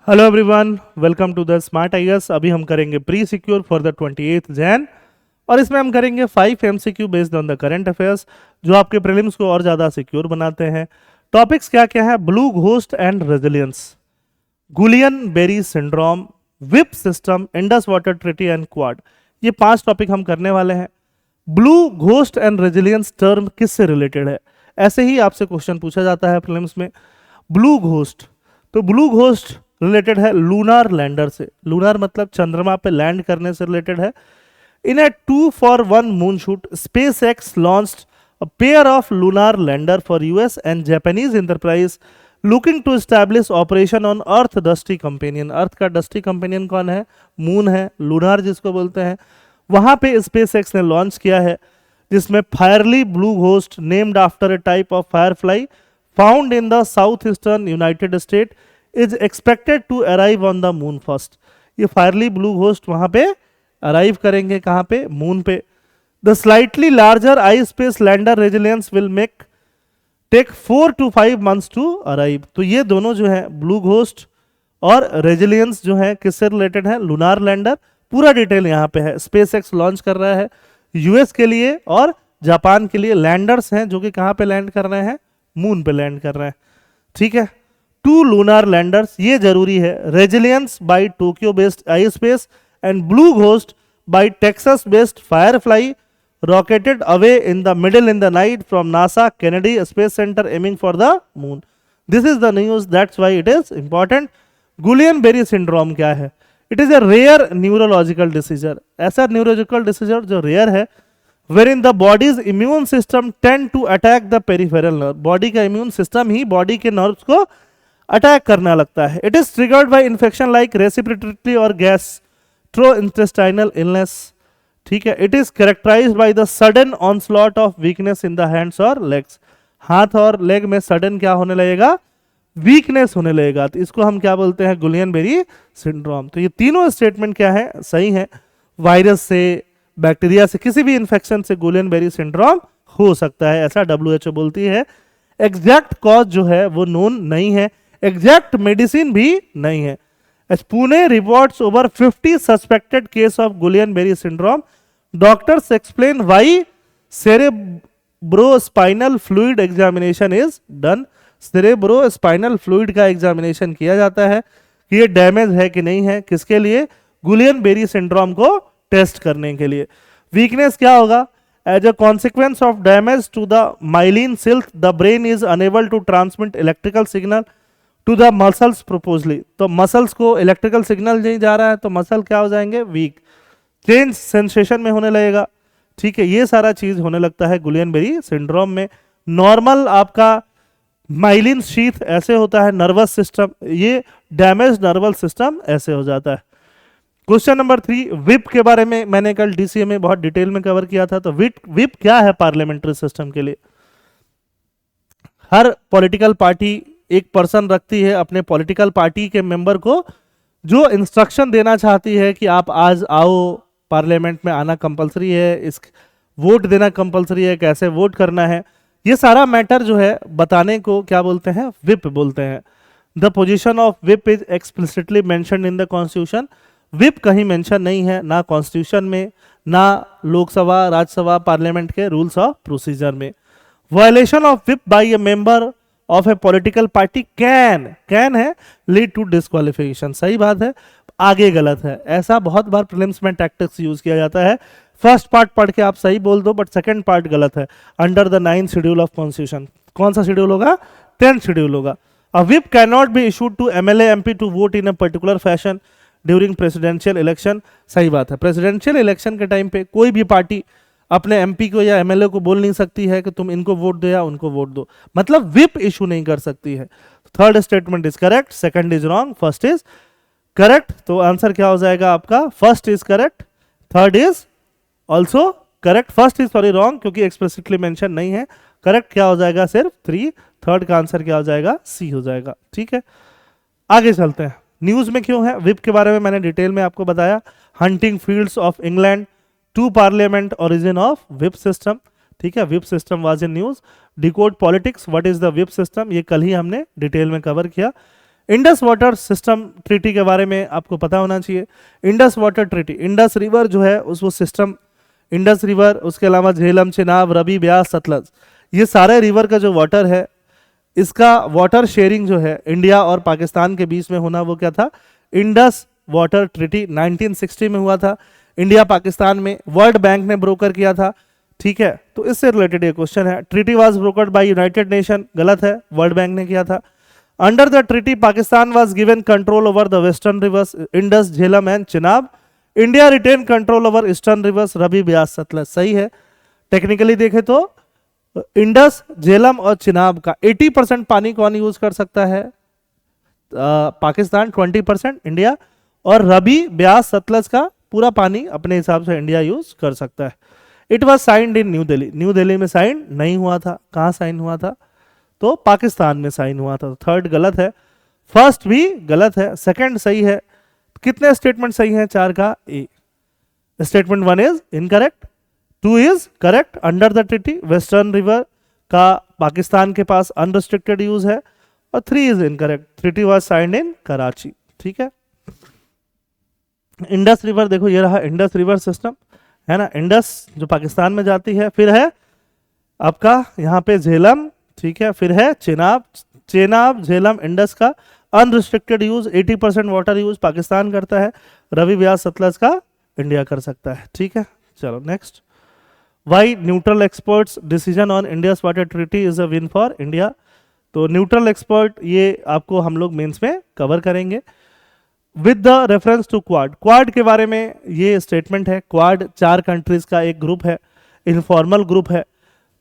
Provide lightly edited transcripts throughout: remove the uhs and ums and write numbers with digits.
Hello everyone, welcome to the smart IAS. अभी हम करेंगे pre secure for the 28th Jan और इसमें हम करेंगे 5 MCQ based on the current affairs जो आपके प्रीलिम्स को और ज़्यादा सिक्योर बनाते हैं। टॉपिक्स क्या क्या है? Blue Ghost and Resilience, Guillain Barre syndrome, whip system, Indus water treaty and Quad. ये 5 टॉपिक हम करने वाले हैं। Blue Ghost and Resilience term किससे रिलेटेड है? ऐसे ही आपसे क्वेश्चन पूछा जाता है प्रीलिम्स में। ब्लू घोस्ट, तो ब्लू घोस्ट रिलेटेड है लूनार लैंडर से। लूनार मतलब चंद्रमा पे लैंड करने से रिलेटेड है। इन ए 2-for-1 moon shoot, SpaceX launched a pair of lunar lander for US and Japanese enterprise looking to establish operation on Earth dusty companion। अर्थ का dusty companion कौन है? मून है, लूनार जिसको बोलते हैं। वहां पे SpaceX ने लॉन्च किया है जिसमें Firefly Blue Ghost named after a type of firefly found in the south eastern United State is expected to arrive on the moon first. ये फायरली ब्लू घोस्ट वहां पे अराइव करेंगे, कहां पे? मून पे। The slightly larger ispace lander resilience will take 4 to 5 months to arrive. तो ये दोनों जो है ब्लू घोस्ट और रेजिलियंस जो है किससे रिलेटेड है? Lunar lander. पूरा डिटेल यहाँ पे है। SpaceX लॉन्च कर रहा है यूएस के लिए और जापान के लिए लैंडर्स हैं जो कि कहां पे लैंड कर रहे हैं? मून पे लैंड कर रहे हैं। ठीक है, 2 lunar landers, ये जरूरी है। Resilience by Tokyo based ispace and blue ghost by Texas based Firefly rocketed away in the middle in the night from NASA Kennedy Space Center aiming for the moon. This is the news, that's why it is important. Guillain Barre syndrome क्या है? It is a rare neurological disorder. ऐसा neurological डिसीजर जो rare है, wherein the body's immune system tend to attack the peripheral nerve। Body का immune system ही body के nerves को attack करना लगता है। It is triggered by infection like respiratory और गैस्ट्रोइंटेस्टाइनल इलनेस। ठीक है, it is characterised by the sudden onslaught of weakness in the hands और लेग्स। हाथ और लेग में सडन क्या होने लगेगा? वीकनेस होने लगेगा। तो इसको हम क्या बोलते हैं? गुलियन बेरी सिंड्रोम। तो ये तीनों स्टेटमेंट क्या है? सही है। वायरस से, बैक्टीरिया से, किसी भी इंफेक्शन से गुलियन बेरी सिंड्रोम हो सकता है, ऐसा WHO बोलती है। एग्जैक्ट कॉज जो है वो नोन नहीं है, एग्जैक्ट मेडिसिन भी नहीं है। Pune reports over 50 suspected case of Guillain Barre syndrome. Doctors explain why cerebrospinal fluid examination is done. Cerebrospinal fluid का एग्जामिनेशन किया जाता है कि ये डैमेज है कि नहीं है। किसके लिए? गुलियन बेरी सिंड्रोम को टेस्ट करने के लिए। वीकनेस क्या होगा? As a consequence of damage to the myelin silk the brain is unable to transmit electrical signal to the muscles properly. तो मसल्स को इलेक्ट्रिकल सिग्नल नहीं जा रहा है तो मसल क्या हो जाएंगे? वीक। चेंज सेंसेशन में होने लगेगा। ठीक है, ये सारा चीज होने लगता है गुलियन बेरी सिंड्रोम में। नॉर्मल आपका माइलिन शीथ ऐसे होता है, नर्वस सिस्टम, ये डैमेज नर्वस सिस्टम ऐसे हो जाता है। क्वेश्चन नंबर 3, विप के बारे में मैंने कल DCA में बहुत डिटेल में कवर किया था। तो विप क्या है पार्लियामेंट्री सिस्टम के लिए? हर पॉलिटिकल पार्टी एक पर्सन रखती है अपने पॉलिटिकल पार्टी के मेंबर को, जो इंस्ट्रक्शन देना चाहती है कि आप आज आओ, पार्लियामेंट में आना कंपलसरी है, इस वोट देना कंपलसरी है, कैसे वोट करना है, ये सारा मैटर जो है बताने को क्या बोलते हैं? विप बोलते हैं। The position of whip is explicitly mentioned in the constitution. Whip कहीं मेंशन नहीं है, ना कॉन्स्टिट्यूशन में, ना लोकसभा, राज्यसभा, पार्लियामेंट के रूल्स ऑफ प्रोसीजर में। Violation of whip by a member of a political party can है लीड टू डिस्क्वालिफिकेशन। सही बात है, आगे गलत है। ऐसा बहुत बार प्रीलिम्स में टैक्टिक्स यूज किया जाता है। फर्स्ट पार्ट पढ़ के आप सही बोल दो बट सेकंड पार्ट गलत है। Under the 9th schedule of constitution, कौन सा शेड्यूल होगा? 10th शेड्यूल होगा। A whip can not be issued to MLA MP to vote in a particular fashion during presidential election. सही बात है, प्रेसिडेंशियल इलेक्शन के टाइम पे कोई भी पार्टी अपने MP को या MLA को बोल नहीं सकती है कि तुम इनको वोट दो या उनको वोट दो, मतलब विप इशू नहीं कर सकती है। Third statement is correct, second is wrong, first is correct. तो आंसर क्या हो जाएगा आपका? First is correct, third is also correct. First is sorry wrong क्योंकि एक्सप्लिसिटली मेंशन नहीं है। करेक्ट क्या हो जाएगा? सिर्फ 3। थर्ड का आंसर क्या हो जाएगा? C हो जाएगा। ठीक है, आगे चलते हैं। न्यूज में क्यों है विप के बारे में मैंने डिटेल में आपको बताया। Hunting fields of England to parliament origin of whip system. ठीक है, whip system was in news. Decode politics, what is the whip system, ये कल ही हमने डिटेल में कवर किया। इंडस वाटर सिस्टम ट्रीटी के बारे में आपको पता होना चाहिए। Indus water treaty, Indus river जो है उस वो सिस्टम, इंडस रिवर, उसके अलावा झेलम, चिनाब, रवि, ब्यास, सतलज, ये सारे रिवर का जो वाटर है, इसका वाटर शेयरिंग जो है इंडिया और पाकिस्तान के बीच में होना, वो क्या था, इंडस वाटर ट्रीटी 1960 में हुआ था, इंडिया पाकिस्तान में। वर्ल्ड बैंक ने ब्रोकर किया था, ठीक है। तो इससे रिलेटेड ये क्वेश्चन है। Treaty was brokered by United Nation, गलत है, वर्ल्ड बैंक ने किया था। Under the treaty Pakistan was given control over the western rivers Indus, Jhelum and Chenab. India retain control over eastern rivers Ravi, Beas, Sutlej. सही है। टेक्निकली देखें तो इंडस, झेलम और चिनाब का 80% पानी कौन यूज कर सकता है, पाकिस्तान, 20% इंडिया, और रवि, ब्यास, सतलज का पूरा पानी अपने हिसाब से इंडिया यूज कर सकता है। It was signed in new Delhi, new Delhi में साइन नहीं हुआ था। कहाँ साइन हुआ था, तो पाकिस्तान में साइन हुआ था। थर्ड गलत है, फर्स्ट भी गलत है, सेकंड सही है। कितने स्टेटमेंट सही हैं, 4 का A. Statement 1 is incorrect, 2 is correct. Under the treaty western river का पाकिस्तान के पास अनरिस्ट्रिक्टेड यूज है, और 3 is incorrect, treaty was signed in Karachi, ठीक है। इंडस रिवर देखो, ये रहा इंडस रिवर सिस्टम, है ना, इंडस जो पाकिस्तान में जाती है। फिर है आपका यहाँ पे झेलम, ठीक है। फिर है चिनाब, चेनाब, झेलम, इंडस का unrestricted use, 80% water use Pakistan करता है। रवि, ब्यास, सतलज का इंडिया कर सकता है, ठीक है। चलो next, why neutral experts decision on India's water treaty is a win for India. तो न्यूट्रल एक्सपर्ट ये आपको हम लोग मेंस में कवर करेंगे with the reference to Quad. Quad के बारे में ये स्टेटमेंट है। क्वाड 4 कंट्रीज का एक ग्रुप है, इनफॉर्मल ग्रुप है।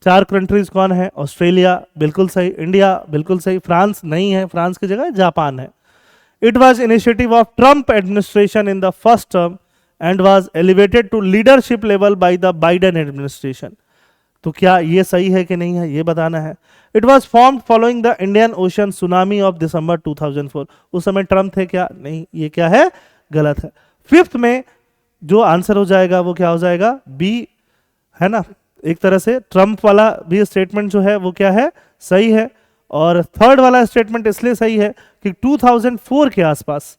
4 कंट्रीज कौन है, ऑस्ट्रेलिया बिल्कुल सही, इंडिया बिल्कुल सही, फ्रांस नहीं है, फ्रांस की जगह जापान है। It was initiative of Trump administration in the first term and was elevated to leadership level by the Biden administration. तो क्या ये सही है कि नहीं है, ये बताना है। It was formed following the Indian ocean tsunami of December 2004। उस समय ट्रम्प थे क्या, नहीं, ये क्या है, गलत है। 5th में जो आंसर हो जाएगा वो क्या हो जाएगा, बी, है ना। एक तरह से ट्रम्प वाला भी स्टेटमेंट जो है वो क्या है, सही है। और थर्ड वाला स्टेटमेंट इसलिए सही है कि 2004 के आसपास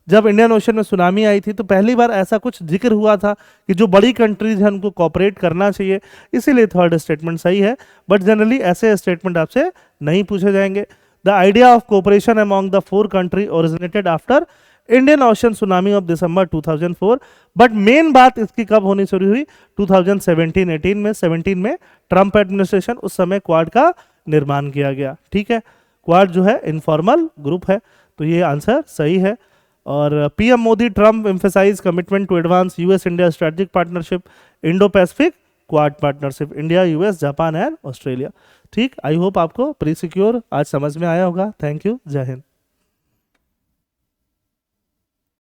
जब इंडियन ओशन में सुनामी आई थी, तो पहली बार ऐसा कुछ जिक्र हुआ था कि जो बड़ी कंट्रीज हैं उनको कॉपरेट करना चाहिए, इसीलिए थर्ड स्टेटमेंट सही है। बट जनरली ऐसे स्टेटमेंट आपसे नहीं पूछे जाएंगे। The idea of cooperation among the 4 country originated after Indian ocean tsunami of December 2004। But main बात इसकी कब होनी शुरू हुई, 2017-18 में। 17 में ट्रंप एडमिनिस्ट्रेशन, उस समय क्वाड का निर्माण किया गया, ठीक है। क्वाड जो है इनफॉर्मल ग्रुप है, तो ये आंसर सही है। और PM Modi Trump emphasise commitment to advance US India strategic partnership, Indo Pacific Quad partnership, India, US, Japan and Australia, ठीक। आई होप आपको प्री सिक्योर आज समझ में आया होगा। थैंक यू, जय हिंद।